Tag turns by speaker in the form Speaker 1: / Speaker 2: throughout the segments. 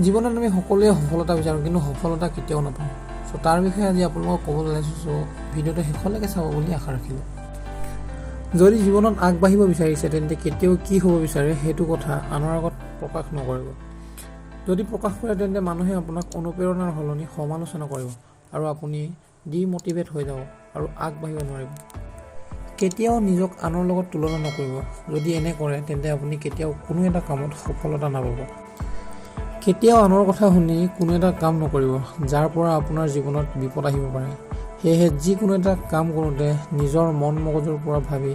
Speaker 1: জীৱনত আমি সকলোৱে সফলতা বিচাৰোঁ, কিন্তু সফলতা কেতিয়াও নাপাওঁ। চ' তাৰ বিষয়ে আজি আপোনালোকক ক'ব ওলাইছোঁ। চ' ভিডিঅ'টো শেষলৈকে চাব বুলি আশা ৰাখিলোঁ। যদি জীৱনত আগবাঢ়িব বিচাৰিছে তেন্তে কেতিয়াও কি হ'ব বিচাৰে সেইটো কথা আনৰ আগত প্ৰকাশ নকৰিব। যদি প্ৰকাশ কৰে তেন্তে মানুহে আপোনাক অনুপ্ৰেৰণাৰ সলনি সমালোচনা কৰিব আৰু আপুনি ডিম'টিভেট হৈ যাব আৰু আগবাঢ়িব নোৱাৰিব। কেতিয়াও নিজক আনৰ লগত তুলনা নকৰিব। যদি এনে কৰে তেন্তে আপুনি কেতিয়াও কোনো এটা কামত সফলতা নাপাব। কেতিয়াও আনৰ কথা শুনি কোনো এটা কাম নকৰিব যাৰ পৰা আপোনাৰ জীৱনত বিপদ আহিব পাৰে। সেয়েহে যিকোনো এটা কাম কৰোঁতে নিজৰ মন মগজুৰ পৰা ভাবি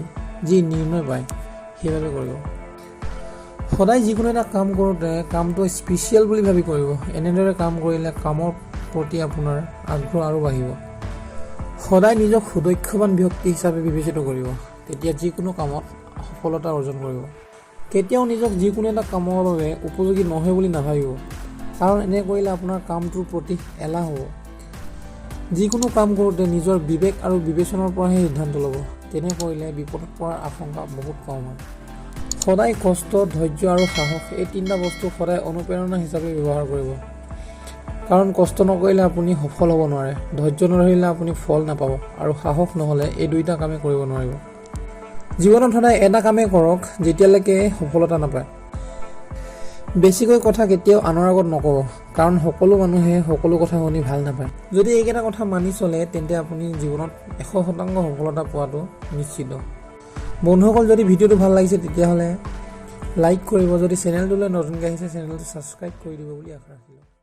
Speaker 1: যি নিৰ্ণয় পায় সেইভাৱে কৰিব। সদায় যিকোনো এটা কাম কৰোঁতে কামটো স্পেচিয়েল বুলি ভাবি কৰিব। এনেদৰে কাম কৰিলে কামৰ প্ৰতি আপোনাৰ আগ্ৰহ আৰু বাঢ়িব। সদায় নিজক সুদক্ষবান ব্যক্তি হিচাপে বিবেচিত কৰিব, তেতিয়া যিকোনো কামত সফলতা অৰ্জন কৰিব। কেতিয়াও নিজক যিকোনো এটা কামৰ বাবে উপযোগী নহয় বুলি নাভাবিব, কাৰণ এনে কৰিলে আপোনাৰ কামটোৰ প্ৰতি এলাহ হ'ব। যিকোনো কাম কৰোঁতে নিজৰ বিবেক আৰু বিবেচনাৰ পৰাহে সিদ্ধান্ত ল'ব। তেনে কৰিলে বিপদত পৰাৰ আশংকা বহুত কম হয়। সদায় কষ্ট, ধৈৰ্য আৰু সাহস এই তিনিটা বস্তু সদায় অনুপ্ৰেৰণা হিচাপে ব্যৱহাৰ কৰিব। কাৰণ কষ্ট নকৰিলে আপুনি সফল হ'ব নোৱাৰে, ধৈৰ্য নধৰিলে আপুনি ফল নাপাব আৰু সাহস নহ'লে এই দুইটা কামেই কৰিব নোৱাৰিব। জীৱনত সদায় এটা কামেই কৰক যেতিয়ালৈকে সফলতা নাপায়। বেছিকৈ কথা কেতিয়াও আনৰ আগত নক'ব, কাৰণ সকলো মানুহে সকলো কথা শুনি ভাল নাপায়। যদি এইকেইটা কথা মানি চলে তেন্তে আপুনি জীৱনত 100% সফলতা পোৱাটো নিশ্চিত। বন্ধুসকল, যদি ভিডিঅ'টো ভাল লাগিছে তেতিয়াহ'লে লাইক কৰিব। যদি চেনেলটোলৈ নতুনকৈ আহিছে চেনেলটো ছাবস্ক্ৰাইব কৰি দিব বুলি আশা ৰাখিলোঁ।